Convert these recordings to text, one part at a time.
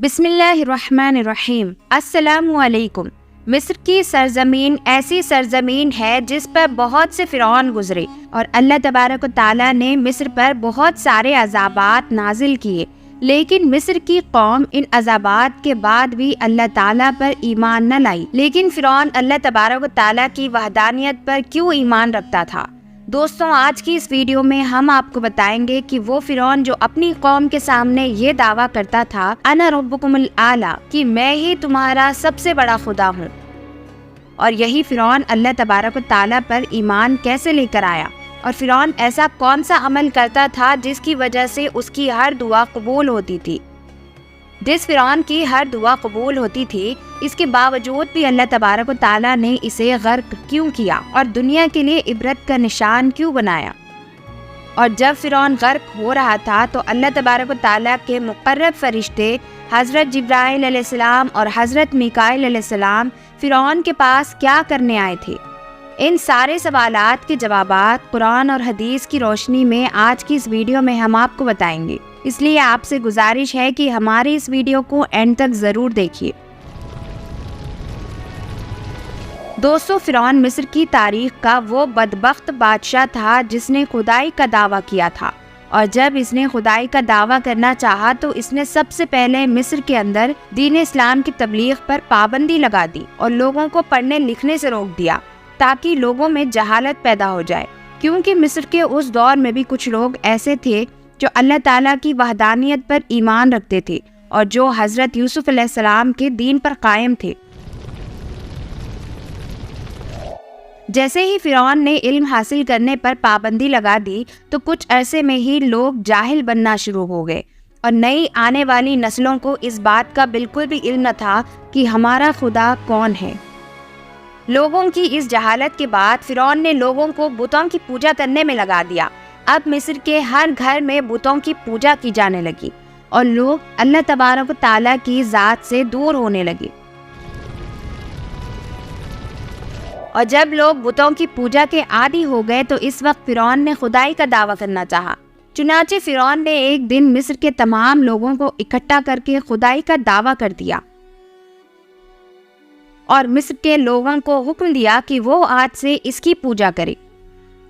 بسم اللہ الرحمن الرحیم۔ السلام علیکم۔ مصر کی سرزمین ایسی سرزمین ہے جس پر بہت سے فرعون گزرے اور اللہ تبارک و تعالیٰ نے مصر پر بہت سارے عذابات نازل کیے، لیکن مصر کی قوم ان عذابات کے بعد بھی اللہ تعالیٰ پر ایمان نہ لائی۔ لیکن فرعون اللہ تبارک و تعالیٰ کی وحدانیت پر کیوں ایمان رکھتا تھا؟ دوستوں، آج کی اس ویڈیو میں ہم آپ کو بتائیں گے کہ وہ فرعون جو اپنی قوم کے سامنے یہ دعویٰ کرتا تھا انا ربکم الاعلی، کہ میں ہی تمہارا سب سے بڑا خدا ہوں، اور یہی فرعون اللہ تبارک و تعالیٰ پر ایمان کیسے لے کر آیا، اور فرعون ایسا کون سا عمل کرتا تھا جس کی وجہ سے اس کی ہر دعا قبول ہوتی تھی؟ جس فرعون کی ہر دعا قبول ہوتی تھی، اس کے باوجود بھی اللہ تبارک و تعالیٰ نے اسے غرق کیوں کیا اور دنیا کے لیے عبرت کا نشان کیوں بنایا؟ اور جب فرعون غرق ہو رہا تھا تو اللہ تبارک و تعالیٰ کے مقرب فرشتے حضرت جبرائیل علیہ السلام اور حضرت میکائیل علیہ السلام فرعون کے پاس کیا کرنے آئے تھے؟ ان سارے سوالات کے جوابات قرآن اور حدیث کی روشنی میں آج کی اس ویڈیو میں ہم آپ کو بتائیں گے، اس لیے آپ سے گزارش ہے کہ ہماری اس ویڈیو کو اینڈ تک ضرور دیکھیے۔ دوستو، فرعون مصر کی تاریخ کا وہ بدبخت بادشاہ تھا جس نے خدائی کا دعویٰ کیا تھا، اور جب اس نے خدائی کا دعویٰ کرنا چاہا تو اس نے سب سے پہلے مصر کے اندر دین اسلام کی تبلیغ پر پابندی لگا دی اور لوگوں کو پڑھنے لکھنے سے روک دیا تاکہ لوگوں میں جہالت پیدا ہو جائے، کیونکہ مصر کے اس دور میں بھی کچھ لوگ ایسے تھے جو اللہ تعالیٰ کی وحدانیت پر ایمان رکھتے تھے اور جو حضرت یوسف علیہ السلام کے دین پر قائم تھے۔ جیسے ہی فرعون نے علم حاصل کرنے پر پابندی لگا دی تو کچھ عرصے میں ہی لوگ جاہل بننا شروع ہو گئے، اور نئی آنے والی نسلوں کو اس بات کا بالکل بھی علم نہ تھا کہ ہمارا خدا کون ہے۔ لوگوں کی اس جہالت کے بعد فرعون نے لوگوں کو بتوں کی پوجا کرنے میں لگا دیا۔ اب مصر کے ہر گھر میں بتوں کی پوجا کی جانے لگی اور لوگ اللہ تبارک و تعالیٰ کی ذات سے دور ہونے لگے، اور جب لوگ بتوں کی پوجا کے عادی ہو گئے تو اس وقت فرعون نے خدائی کا دعویٰ کرنا چاہا۔ چنانچہ فرعون نے ایک دن مصر کے تمام لوگوں کو اکٹھا کر کے خدائی کا دعویٰ کر دیا اور مصر کے لوگوں کو حکم دیا کہ وہ آج سے اس کی پوجا کرے۔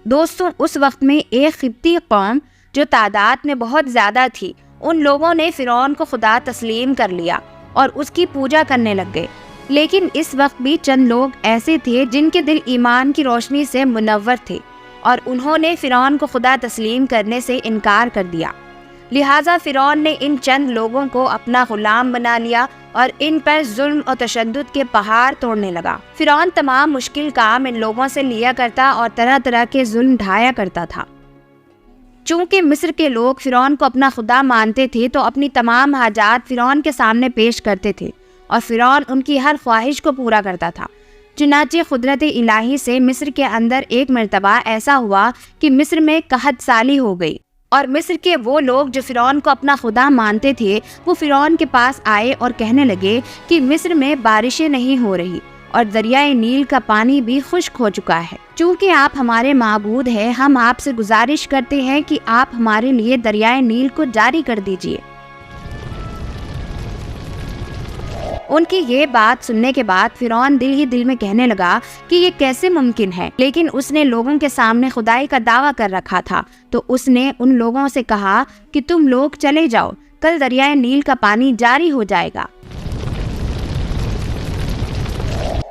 دوستوں، اس وقت میں ایک قبطی قوم جو تعداد میں بہت زیادہ تھی، ان لوگوں نے فرعون کو خدا تسلیم کر لیا اور اس کی پوجا کرنے لگ گئے، لیکن اس وقت بھی چند لوگ ایسے تھے جن کے دل ایمان کی روشنی سے منور تھے اور انہوں نے فرعون کو خدا تسلیم کرنے سے انکار کر دیا۔ لہٰذا فرعون نے ان چند لوگوں کو اپنا غلام بنا لیا اور ان پر ظلم اور تشدد کے پہاڑ توڑنے لگا۔ فرعون تمام مشکل کام ان لوگوں سے لیا کرتا اور طرح طرح کے ظلم ڈھایا کرتا تھا۔ چونکہ مصر کے لوگ فرعون کو اپنا خدا مانتے تھے تو اپنی تمام حاجات فرعون کے سامنے پیش کرتے تھے اور فرعون ان کی ہر خواہش کو پورا کرتا تھا۔ چنانچہ قدرت الہی سے مصر کے اندر ایک مرتبہ ایسا ہوا کہ مصر میں قحط سالی ہو گئی، اور مصر کے وہ لوگ جو فرعون کو اپنا خدا مانتے تھے وہ فرعون کے پاس آئے اور کہنے لگے کہ مصر میں بارشیں نہیں ہو رہی اور دریائے نیل کا پانی بھی خشک ہو چکا ہے۔ چونکہ آپ ہمارے معبود ہیں، ہم آپ سے گزارش کرتے ہیں کہ آپ ہمارے لیے دریائے نیل کو جاری کر دیجیے۔ ان کی یہ بات سننے کے بعد فرعون دل ہی دل میں کہنے لگا کہ یہ کیسے ممکن ہے، لیکن اس نے لوگوں کے سامنے خدائی کا دعویٰ کر رکھا تھا، تو اس نے ان لوگوں سے کہا کہ تم لوگ چلے جاؤ، کل دریائے نیل کا پانی جاری ہو جائے گا۔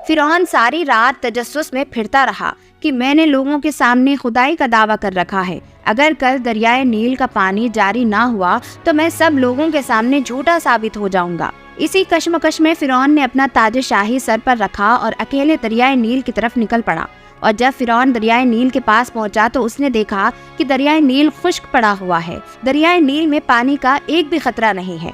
فرعون ساری رات تجسس میں پھرتا رہا کہ میں نے لوگوں کے سامنے خدائی کا دعویٰ کر رکھا ہے، اگر کل دریائے نیل کا پانی جاری نہ ہوا تو میں سب لوگوں کے سامنے جھوٹا ثابت ہو جاؤں گا۔ اسی کشمکش میں فرعون نے اپنا تاج شاہی سر پر رکھا اور اکیلے دریائے نیل کی طرف نکل پڑا، اور جب فرعون دریائے نیل کے پاس پہنچا تو اس نے دیکھا کہ دریائے نیل خشک پڑا ہوا ہے، دریائے نیل میں پانی کا ایک بھی خطرہ نہیں ہے۔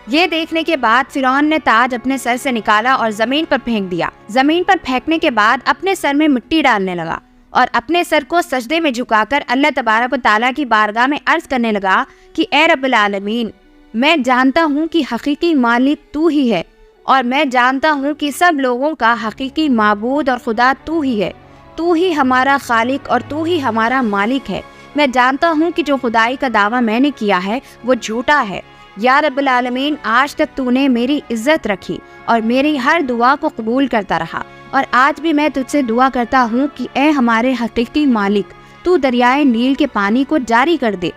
یہ دیکھنے کے بعد فرعون نے تاج اپنے سر سے نکالا اور زمین پر پھینک دیا۔ زمین پر پھینکنے کے بعد اپنے سر میں مٹی ڈالنے لگا اور اپنے سر کو سجدے میں جھکا کر اللہ تبارک و تعالیٰ کی بارگاہ میں عرض کرنے لگا کہ اے رب العالمین، میں جانتا ہوں کہ حقیقی مالک تو ہی ہے، اور میں جانتا ہوں کہ سب لوگوں کا حقیقی معبود اور خدا تو ہی ہے، تو ہی ہمارا خالق اور تو ہی ہمارا مالک ہے۔ میں جانتا ہوں کہ جو خدائی کا دعویٰ میں نے کیا ہے وہ جھوٹا ہے، یا رب العالمین آج تک تو نے میری عزت رکھی اور میری ہر دعا کو قبول کرتا رہا، اور آج بھی میں تجھ سے دعا کرتا ہوں کہ اے ہمارے حقیقی مالک تو دریائے نیل کے پانی کو جاری کر دے۔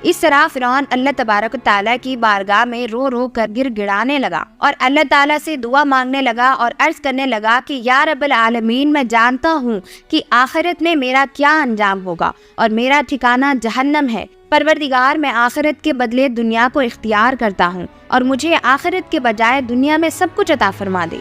اس طرح فرعون اللہ تبارک و تعالیٰ کی بارگاہ میں رو رو کر گر گڑانے لگا اور اللہ تعالیٰ سے دعا مانگنے لگا اور عرض کرنے لگا کہ یا رب العالمین، میں جانتا ہوں کہ آخرت میں میرا کیا انجام ہوگا اور میرا ٹھکانہ جہنم ہے۔ پروردگار، میں آخرت کے بدلے دنیا کو اختیار کرتا ہوں اور مجھے آخرت کے بجائے دنیا میں سب کچھ عطا فرما دے۔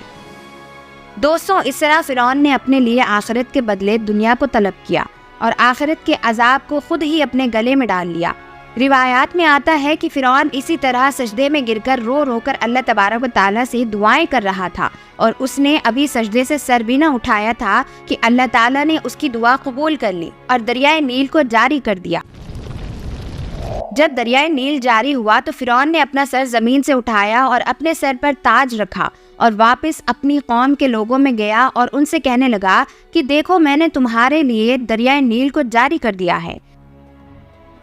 دوستوں، اس طرح فرعون نے اپنے لیے آخرت کے بدلے دنیا کو طلب کیا اور آخرت کے عذاب کو خود ہی اپنے گلے میں ڈال لیا۔ روایات میں آتا ہے کہ فرعون اسی طرح سجدے میں گر کر رو رو کر اللہ تبارک و تعالیٰ سے دعائیں کر رہا تھا، اور اس نے ابھی سجدے سے سر بھی نہ اٹھایا تھا کہ اللہ تعالیٰ نے اس کی دعا قبول کر لی اور دریائے نیل کو جاری کر دیا۔ جب دریائے نیل جاری ہوا تو فرعون نے اپنا سر زمین سے اٹھایا اور اپنے سر پر تاج رکھا اور واپس اپنی قوم کے لوگوں میں گیا اور ان سے کہنے لگا کہ دیکھو، میں نے تمہارے لیے دریائے نیل کو جاری کر دیا ہے۔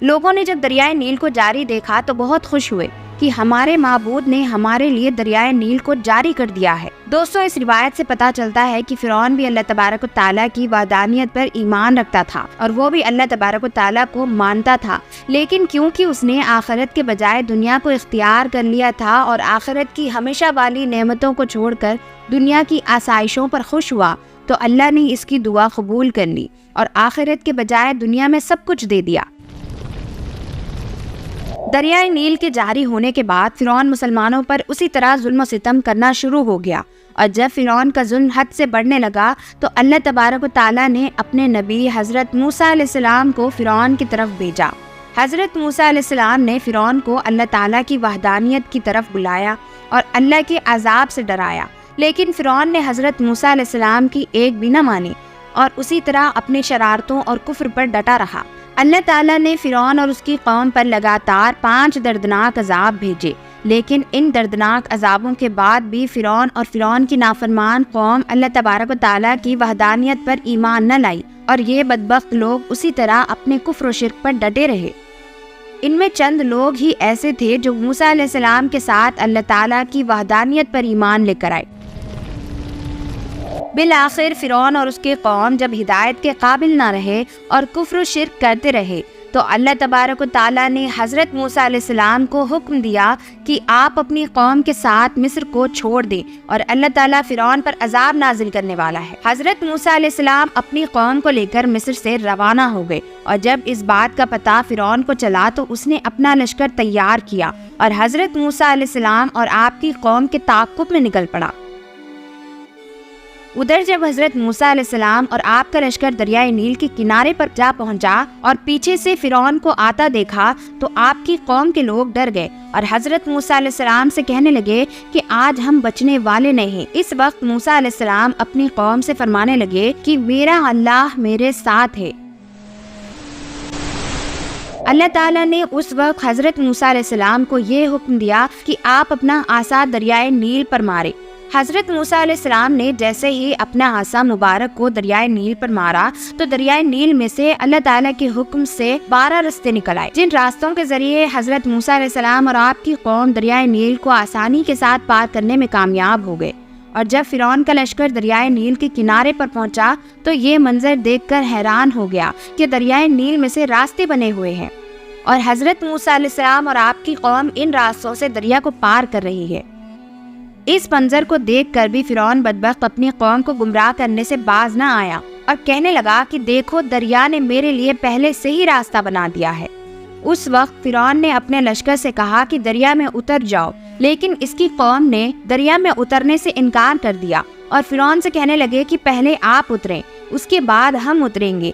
لوگوں نے جب دریائے نیل کو جاری دیکھا تو بہت خوش ہوئے کہ ہمارے معبود نے ہمارے لیے دریائے نیل کو جاری کر دیا ہے۔ دوستوں، اس روایت سے پتہ چلتا ہے کہ فرعون بھی اللہ تبارک و تعالیٰ کی وحدانیت پر ایمان رکھتا تھا اور وہ بھی اللہ تبارک و تعالیٰ کو مانتا تھا، لیکن کیونکہ اس نے آخرت کے بجائے دنیا کو اختیار کر لیا تھا اور آخرت کی ہمیشہ والی نعمتوں کو چھوڑ کر دنیا کی آسائشوں پر خوش ہوا، تو اللہ نے اس کی دعا قبول کر لی اور آخرت کے بجائے دنیا میں سب کچھ دے دیا۔ دریائے نیل کے جاری ہونے کے بعد فرعون مسلمانوں پر اسی طرح ظلم و ستم کرنا شروع ہو گیا، اور جب فرعون کا ظلم حد سے بڑھنے لگا تو اللہ تبارک و تعالیٰ نے اپنے نبی حضرت موسیٰ علیہ السلام کو فرعون کی طرف بھیجا۔ حضرت موسیٰ علیہ السلام نے فرعون کو اللہ تعالیٰ کی وحدانیت کی طرف بلایا اور اللہ کے عذاب سے ڈرایا، لیکن فرعون نے حضرت موسیٰ علیہ السلام کی ایک بھی نہ مانی اور اسی طرح اپنی شرارتوں اور کفر پر ڈٹا رہا۔ اللہ تعالیٰ نے فرعون اور اس کی قوم پر لگاتار 5 دردناک عذاب بھیجے، لیکن ان دردناک عذابوں کے بعد بھی فرعون اور فرعون کی نافرمان قوم اللہ تبارک و تعالیٰ کی وحدانیت پر ایمان نہ لائی، اور یہ بدبخت لوگ اسی طرح اپنے کفر و شرک پر ڈٹے رہے۔ ان میں چند لوگ ہی ایسے تھے جو موسیٰ علیہ السلام کے ساتھ اللہ تعالیٰ کی وحدانیت پر ایمان لے کر آئے۔ بالآخر فرعون اور اس کے قوم جب ہدایت کے قابل نہ رہے اور کفر و شرک کرتے رہے تو اللہ تبارک و تعالیٰ نے حضرت موسیٰ علیہ السلام کو حکم دیا کہ آپ اپنی قوم کے ساتھ مصر کو چھوڑ دیں، اور اللہ تعالیٰ فرعون پر عذاب نازل کرنے والا ہے۔ حضرت موسیٰ علیہ السلام اپنی قوم کو لے کر مصر سے روانہ ہو گئے، اور جب اس بات کا پتہ فرعون کو چلا تو اس نے اپنا لشکر تیار کیا اور حضرت موسیٰ علیہ السلام اور آپ کی قوم کے تعاقب میں نکل پڑا۔ ادھر جب حضرت موسیٰ علیہ السلام اور آپ کا لشکر دریائے نیل کے کنارے پر جا پہنچا اور پیچھے سے فرعون کو آتا دیکھا تو آپ کی قوم کے لوگ ڈر گئے اور حضرت موسیٰ علیہ السلام سے کہنے لگے کہ آج ہم بچنے والے نہیں۔ اس وقت موسیٰ علیہ السلام اپنی قوم سے فرمانے لگے کہ میرا اللہ میرے ساتھ ہے۔ اللہ تعالیٰ نے اس وقت حضرت موسیٰ علیہ السلام کو یہ حکم دیا کہ آپ اپنا عصا دریائے نیل پر مارے۔ حضرت موسیٰ علیہ السلام نے جیسے ہی اپنا عصا مبارک کو دریائے نیل پر مارا تو دریائے نیل میں سے اللہ تعالیٰ کے حکم سے 12 راستے نکل آئے، جن راستوں کے ذریعے حضرت موسیٰ علیہ السلام اور آپ کی قوم دریائے نیل کو آسانی کے ساتھ پار کرنے میں کامیاب ہو گئے۔ اور جب فرعون کا لشکر دریائے نیل کے کنارے پر پہنچا تو یہ منظر دیکھ کر حیران ہو گیا کہ دریائے نیل میں سے راستے بنے ہوئے ہیں اور حضرت موسیٰ علیہ السلام اور آپ کی قوم ان راستوں سے دریا کو پار کر رہی ہے۔ اس منظر کو دیکھ کر بھی فرعون بدبخت اپنی قوم کو گمراہ کرنے سے باز نہ آیا اور کہنے لگا کہ دیکھو، دریا نے میرے لیے پہلے سے ہی راستہ بنا دیا ہے۔ اس وقت فرعون نے اپنے لشکر سے کہا کہ دریا میں اتر جاؤ، لیکن اس کی قوم نے دریا میں اترنے سے انکار کر دیا اور فرعون سے کہنے لگے کہ پہلے آپ اتریں، اس کے بعد ہم اتریں گے۔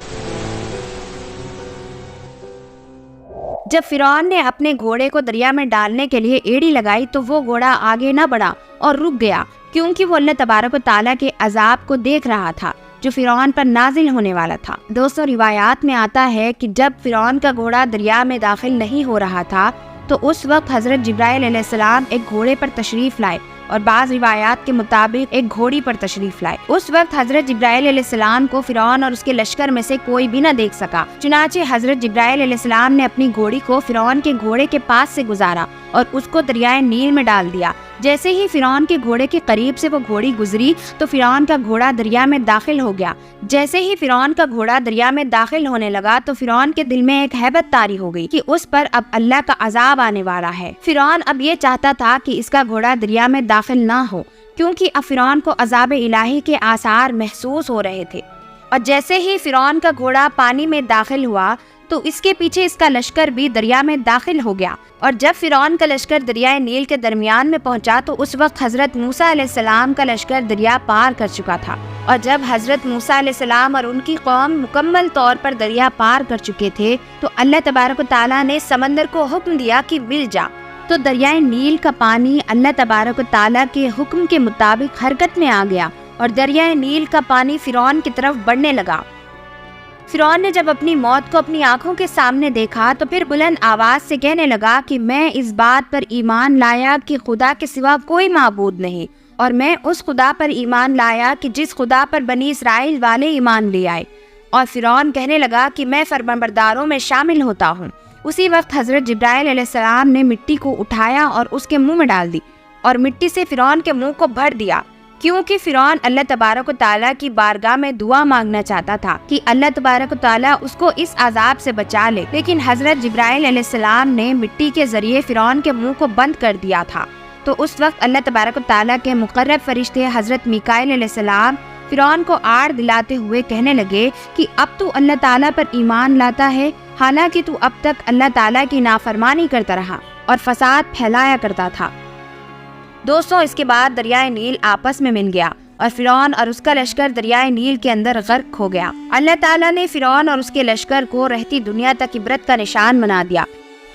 جب فرعون نے اپنے گھوڑے کو دریا میں ڈالنے کے لیے ایڑی لگائی تو وہ گھوڑا آگے نہ بڑھا اور رک گیا، کیونکہ وہ اللہ تبارک و تعالیٰ کے عذاب کو دیکھ رہا تھا جو فرعون پر نازل ہونے والا تھا۔ دوستوں، روایات میں آتا ہے کہ جب فرعون کا گھوڑا دریا میں داخل نہیں ہو رہا تھا تو اس وقت حضرت جبرائیل علیہ السلام ایک گھوڑے پر تشریف لائے اور بعض روایات کے مطابق ایک گھوڑی پر تشریف لائے۔ اس وقت حضرت جبرائیل علیہ السلام کو فرعون اور اس کے لشکر میں سے کوئی بھی نہ دیکھ سکا، چنانچہ حضرت جبرائیل علیہ السلام نے اپنی گھوڑی کو فرعون کے گھوڑے کے پاس سے گزارا اور اس کو دریائے نیل میں ڈال دیا۔ جیسے ہی فرعون کے گھوڑے کے قریب سے وہ گھوڑی گزری تو فرعون کا گھوڑا دریا میں داخل ہو گیا۔ جیسے ہی فرعون کا گھوڑا دریا میں داخل ہونے لگا تو فرعون کے دل میں ایک ہیبت طاری ہو گئی کہ اس پر اب اللہ کا عذاب آنے والا ہے۔ فرعون اب یہ چاہتا تھا کہ اس کا گھوڑا دریا میں داخل نہ ہو، کیونکہ اب فرعون کو عذاب الہی کے آثار محسوس ہو رہے تھے۔ اور جیسے ہی فرعون کا گھوڑا پانی میں داخل ہوا تو اس کے پیچھے اس کا لشکر بھی دریا میں داخل ہو گیا، اور جب فرعون کا لشکر دریائے نیل کے درمیان میں پہنچا تو اس وقت حضرت موسیٰ علیہ السلام کا لشکر دریا پار کر چکا تھا۔ اور جب حضرت موسیٰ علیہ السلام اور ان کی قوم مکمل طور پر دریا پار کر چکے تھے تو اللہ تبارک و تعالیٰ نے سمندر کو حکم دیا کہ مل جا، تو دریائے نیل کا پانی اللہ تبارک و تعالیٰ کے حکم کے مطابق حرکت میں آ گیا اور دریائے نیل کا پانی فرعون کی طرف بڑھنے لگا۔ فرعون نے جب اپنی موت کو اپنی آنکھوں کے سامنے دیکھا تو پھر بلند آواز سے کہنے لگا کہ میں اس بات پر ایمان لایا کہ خدا کے سوا کوئی معبود نہیں، اور میں اس خدا پر ایمان لایا کہ جس خدا پر بنی اسرائیل والے ایمان لے آئے۔ اور فرعون کہنے لگا کہ میں فرمانبرداروں میں شامل ہوتا ہوں۔ اسی وقت حضرت جبرائیل علیہ السلام نے مٹی کو اٹھایا اور اس کے منہ میں ڈال دی، اور مٹی سے فرعون کے منہ کو بھر دیا، کیونکہ فرعون اللہ تبارک و تعالیٰ کی بارگاہ میں دعا مانگنا چاہتا تھا کہ اللہ تبارک و تعالیٰ اس کو اس عذاب سے بچا لے، لیکن حضرت جبرائیل علیہ السلام نے مٹی کے ذریعے فرعون کے منہ کو بند کر دیا تھا۔ تو اس وقت اللہ تبارک و تعالیٰ کے مقرب فرشتے حضرت میکائیل علیہ السلام فرعون کو آڑ دلاتے ہوئے کہنے لگے کہ اب تو اللہ تعالیٰ پر ایمان لاتا ہے، حالانکہ تو اب تک اللہ تعالیٰ کی نافرمانی کرتا رہا اور فساد پھیلایا کرتا تھا۔ دوستوں، اس کے بعد دریائے نیل آپس میں مل گیا اور فرعون اور اس کا لشکر دریائے نیل کے اندر غرق ہو گیا۔ اللہ تعالیٰ نے فرعون اور اس کے لشکر کو رہتی دنیا تک عبرت کا نشان بنا دیا۔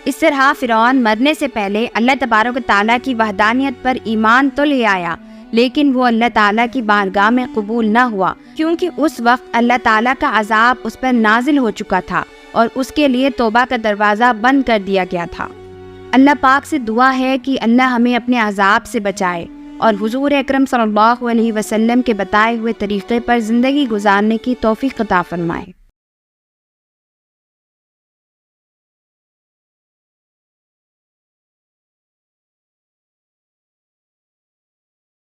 اس طرح فرعون مرنے سے پہلے اللہ تبارک و تعالیٰ کی وحدانیت پر ایمان تو لے آیا، لیکن وہ اللہ تعالیٰ کی بارگاہ میں قبول نہ ہوا، کیونکہ اس وقت اللہ تعالیٰ کا عذاب اس پر نازل ہو چکا تھا اور اس کے لیے توبہ کا دروازہ بند کر دیا گیا تھا۔ اللہ پاک سے دعا ہے کہ اللہ ہمیں اپنے عذاب سے بچائے اور حضور اکرم صلی اللہ علیہ وسلم کے بتائے ہوئے طریقے پر زندگی گزارنے کی توفیق عطا فرمائے۔